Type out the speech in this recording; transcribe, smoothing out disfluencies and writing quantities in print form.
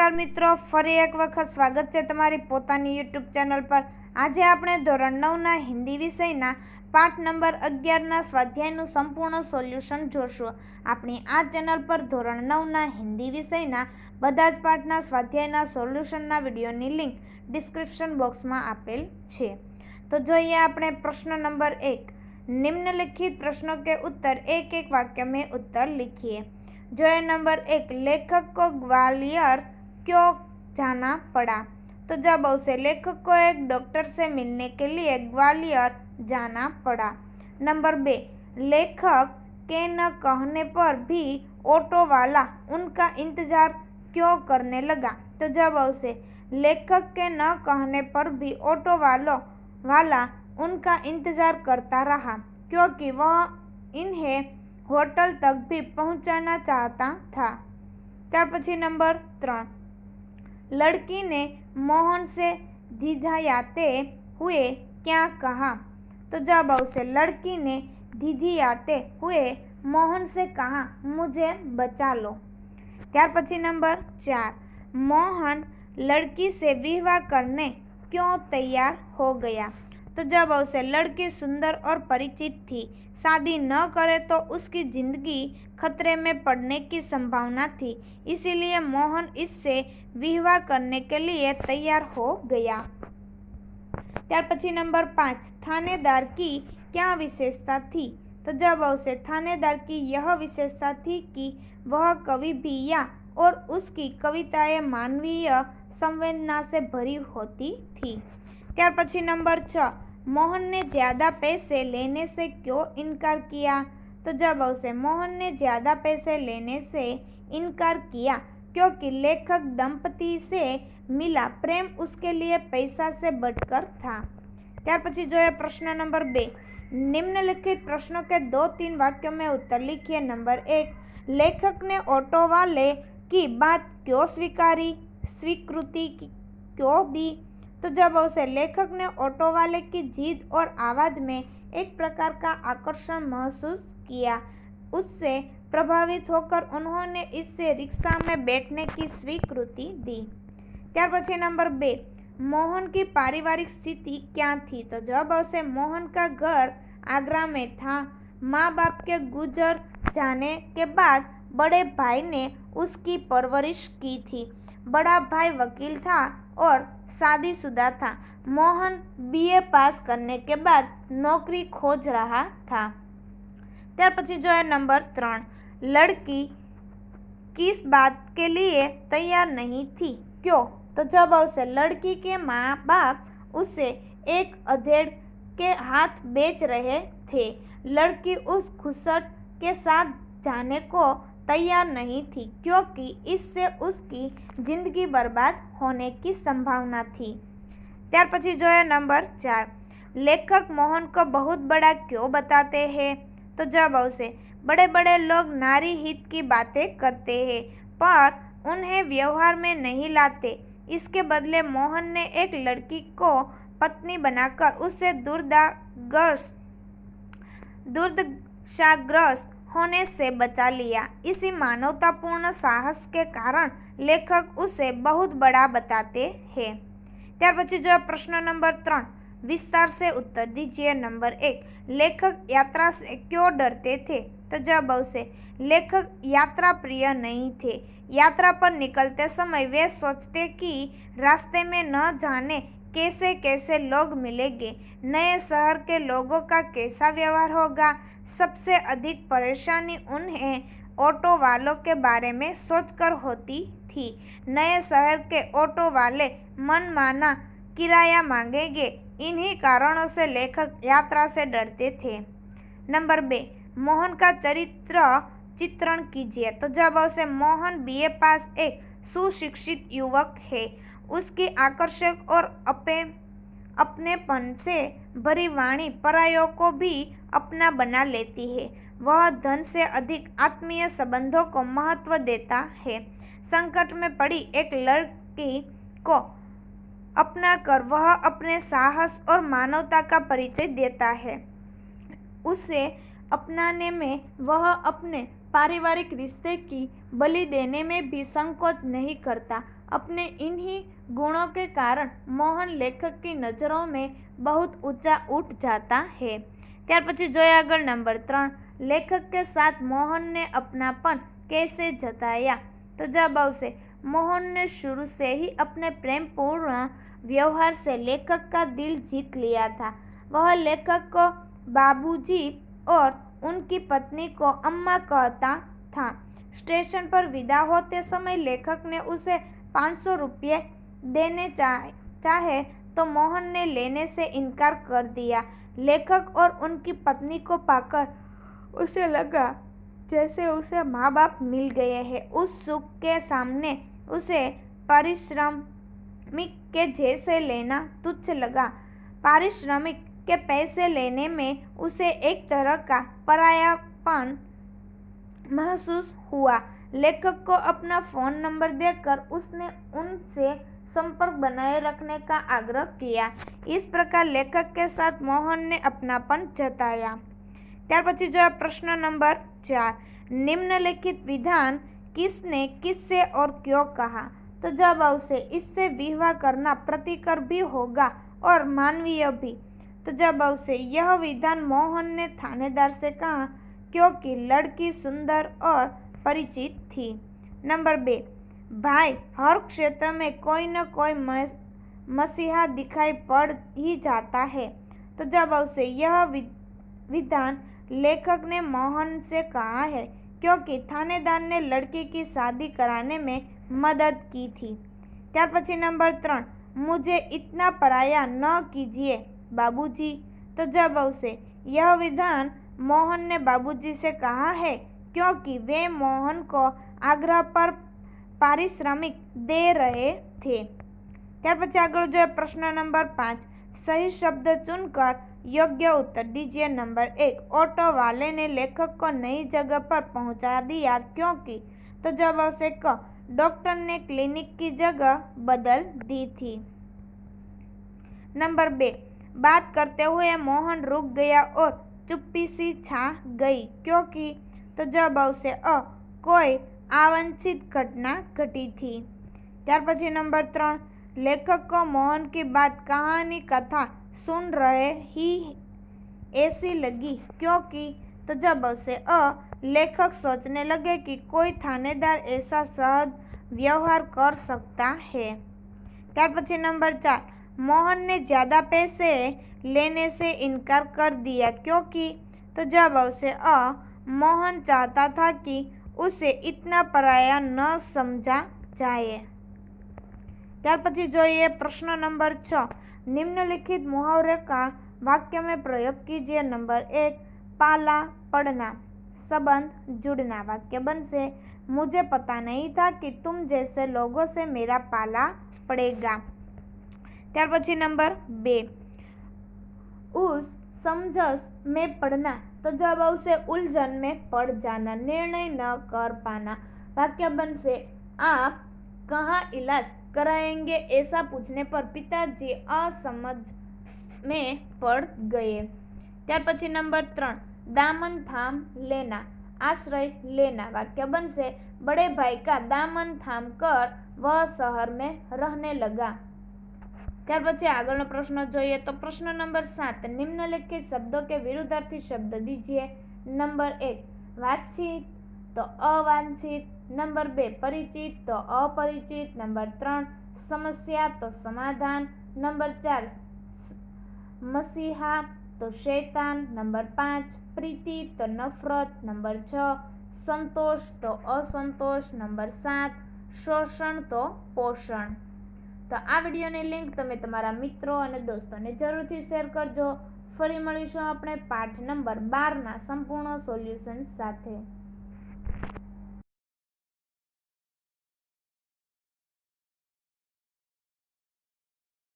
नमस्कार मित्रों, फरी एक वखत स्वागत है तमारी पोतानी यूट्यूब चैनल पर। आज आपणे धोरण 9 ना हिंदी विषयना पाठ नंबर 11 ना स्वाध्यायનું संपूर्ण सोल्यूशन जोशुं। आपणी आ चेनल पर धोरण 9 ना हिंदी विषयना बधा ज पाठना स्वाध्यायना सोल्यूशनना विडियोनी लिंक डिस्क्रिप्शन बॉक्समां आपेल छे। तो जोईए आपणे प्रश्न नंबर 1। निम्नलिखित प्रश्नों के उत्तर एक एक वाक्य में उत्तर लिखिए। जो है नंबर 1, लेखक को ग्वालियर क्यों जाना पड़ा? तो जवाब आवशे लेखक को एक डॉक्टर से मिलने के लिए ग्वालियर जाना पड़ा। नंबर 2, लेखक के न कहने पर भी ऑटो वाला उनका इंतजार क्यों करने लगा? तो जवाब आवशे लेखक के न कहने पर भी ऑटो वाला उनका इंतजार करता रहा क्योंकि वह इन्हें होटल तक भी पहुंचाना चाहता था। त्यार पछी नंबर 3, लड़की ने मोहन से झिझाते हुए क्या कहा? तो जवाब आवशे लड़की ने झिझाते हुए मोहन से कहा, मुझे बचा लो। त्यार पछी नंबर 4, मोहन लड़की से विवाह करने क्यों तैयार हो गया? तो जवाब आवशे लड़की सुंदर और परिचित थी, शादी न करे तो उसकी जिंदगी खतरे में पड़ने की संभावना थी, इसीलिए मोहन इससे विवाह करने के लिए तैयार हो गया। त्यार पछी नंबर 5, थानेदार की क्या विशेषता थी? तो जवाब आवशे थानेदार की यह विशेषता थी कि वह कवि भी या और उसकी कविताएं मानवीय संवेदना से भरी होती थी। त्यार पछी नंबर 6, मोहन ने ज्यादा पैसे लेने से क्यों इनकार किया? तो जवाब आवशे मोहन ने ज्यादा पैसे लेने से इनकार किया क्योंकि लेखक दंपति से मिला प्रेम उसके लिए पैसा से बढ़कर था। त्यार पछी जो है प्रश्न नंबर 2, निम्नलिखित प्रश्नों के 2-3 वाक्यों में उत्तर लिखिए। नंबर 1, लेखक ने ऑटो वाले की बात क्यों स्वीकृति क्यों दी? तो जवाब आवशे लेखक ने ऑटो वाले की जिद और आवाज में एक प्रकार का आकर्षण महसूस किया, उससे प्रभावित होकर उन्होंने इससे रिक्शा में बैठने की स्वीकृति दी। त्यार पछी नंबर 2, मोहन की पारिवारिक स्थिति क्या थी? तो जवाब आवशे मोहन का घर आगरा में था। माँ बाप के गुजर जाने के बाद बड़े भाई ने उसकी परवरिश की थी। बड़ा भाई वकील था और शादीशुदा था। मोहन बीए पास करने के बाद नौकरी खोज रहा था। त्यार पछी जो है नंबर 3, लड़की किस बात के लिए तैयार नहीं थी, क्यों? तो जवाब आवशे लड़की के माँ बाप उसे एक अधेड़ के हाथ बेच रहे थे। लड़की उस घूसट के साथ जाने को तैयार नहीं थी क्योंकि इससे उसकी जिंदगी बर्बाद होने की संभावना थी। त्यार पछी जो है नंबर 4, लेखक मोहन को बहुत बड़ा क्यों बताते हैं? तो जवाब आवशे बड़े बड़े लोग नारी हित की बातें करते हैं पर उन्हें व्यवहार में नहीं लाते। इसके बदले मोहन ने एक लड़की को पत्नी बनाकर उसे दुर्दशाग्रस्त होने से बचा लिया। इसी मानवतापूर्ण साहस के कारण लेखक उसे बहुत बड़ा बताते हैं। त्यार पछी जो प्रश्न नंबर 3, विस्तार से उत्तर दीजिए। नंबर 1, लेखक यात्रा से क्यों डरते थे? तो जवाब आवशे लेखक यात्रा प्रिय नहीं थे। यात्रा पर निकलते समय वे सोचते कि रास्ते में न जाने कैसे कैसे लोग मिलेंगे, नए शहर के लोगों का कैसा व्यवहार होगा। सबसे अधिक परेशानी उन्हें ऑटो वालों के बारे में सोचकर होती थी। नए शहर के ऑटो वाले मनमाना किराया मांगेंगे, इन्हीं कारणों से लेखक यात्रा से डरते थे। नंबर 2, मोहन का चरित्र चित्रण कीजिए। तो जवाब आवशे मोहन बीए पास एक सुशिक्षित युवक है। उसकी आकर्षक और अपनेपन से भरी वाणी परायों को भी अपना बना लेती है। वह धन से अधिक आत्मीय संबंधों को महत्व देता है। संकट में पड़ी एक लड़की को अपनाकर वह अपने साहस और मानवता का परिचय देता है। उसे अपनाने में वह अपने पारिवारिक रिश्ते की बलि देने में भी संकोच नहीं करता। अपने इन्हीं गुणों के कारण मोहन लेखक की नज़रों में बहुत ऊंचा उठ जाता है। ત્યાર પછી જોઈએ આગળ નંબર 3, લેખક के साथ मोहन ने अपनापन कैसे जताया। तो जवाब આવશે मोहन ने शुरू से ही अपने प्रेमपूर्ण व्यवहार से लेखक का दिल जीत लिया था। वह लेखक को बाबूजी और उनकी पत्नी को अम्मा कहता था। स्टेशन पर विदा होते समय लेखक ने उसे 500 रुपये देने चाहे तो मोहन ने लेने से इनकार कर दिया। लेखक और उनकी पत्नी को पाकर उसे लगा जैसे उसे माँ बाप मिल गए हैं। उस सुख के सामने उसे पारिश्रमिक के जैसे लेना तुच्छ लगा। पारिश्रमिक के पैसे लेने में उसे एक तरह का परायापन महसूस हुआ। लेखक को अपना फोन नंबर देकर उसने उनसे संपर्क बनाए रखने का आग्रह किया। इस प्रकार लेखक के साथ मोहन ने अपनापन जताया। ત્યાર પછી जो प्रश्न नंबर 4, निम्नलिखित विधान किसने किससे और क्यों कहा। तो जवाब आवશે इससे विवाह करना प्रतिकर भी होगा और मानवीय भी। तो जवाब आवશે यह विधान मोहन ने थानेदार से कहा क्योंकि लड़की सुंदर और परिचित थी। नंबर 2, भाई हर क्षेत्र में कोई न कोई मसीहा दिखाई पड़ ही जाता है। तो जवाब आवશે यह विधान लेखक ने मोहन से कहा है क्योंकि थानेदार ने लड़की की शादी कराने में मदद की थी। ત્યાર પછી नंबर 3, मुझे इतना पराया न कीजिए बाबूजी। तो जवाब आवશે यह विधान मोहन ने बाबूजी से कहा है क्योंकि वे मोहन को आग्रह पर पारिश्रमिक दे रहे थे। ત્યાર પછી આગળ જોઈએ प्रश्न नंबर 5, सही शब्द चुनकर योग्य उत्तर दीजिए। नंबर 1, ऑटो वाले ने लेखक को नई जगह पर पहुंचा दिया क्योंकि। तो जवाब आवશે क, डॉक्टर ने क्लिनिक की जगह बदल दी थी। नंबर 2, बात करते हुए मोहन रुक गया और चुप्पी सी छा गई क्योंकि। तो जवाब आवશે अ, कोई अवांछित घटना घटी थी। ત્યાર પછી नंबर 3, लेखक को मोहन की बात कहानी कथा सुन रहे ही ऐसी लगी क्योंकि। तो जवाब आवશે अ, लेखक सोचने लगे कि कोई थानेदार ऐसा सहज व्यवहार कर सकता है। ત્યાર પછી नंबर 4, मोहन ने ज़्यादा पैसे लेने से इनकार कर दिया क्योंकि। तो जवाब आवશે अ, मोहन चाहता था कि उसे इतना पराया न समझा जाए। ત્યાર પછી જોઈએ प्रश्न नंबर 6, निम्नलिखित मुहावरे का वाक्य में प्रयोग कीजिए। नंबर 1, पाला पड़ना संबंध जुड़ना। वाक्य बनશે मुझे पता नहीं था कि तुम जैसे लोगों से मेरा पाला पड़ेगा। ત્યાર પછી नंबर 2, उस समझस में पड़ना। तो जवाब आवશે उलझन में पड़ जाना, निर्णय न कर पाना। वाक्य बनશે आप कहाँ इलाज कराएंगे ऐसा पूछने पर पिताजी असमझ में पड़ गए। ત્યાર પછી नंबर 3, दामन थाम लेना आश्रय लेना। वाक्य बनશે बड़े भाई का दामन थाम कर वह शहर में रहने लगा। ત્યાર પછી આગળનો પ્રશ્ન જોઈએ તો प्रश्न नंबर 7, निम्नलिखित शब्दों के विरुद्धार्थी शब्द दीजिए। नंबर 1, वांछित तो अवांछित। नंबर 2, परिचित तो अपरिचित। नंबर 3, समस्या तो समाधान। नंबर 4, मसीहा तो शैतान। नंबर 5, प्रीति तो नफरत। नंबर 6, संतोष तो असंतोष। नंबर 7, शोषण तो पोषण। तो आ विडियोनी लिंक तमे तमारा मित्रों और दोस्तों जरूरथी शेर करजो। फरी मळीशुं आपणे पाठ नंबर 12 ना संपूर्ण सोल्यूशन साथे।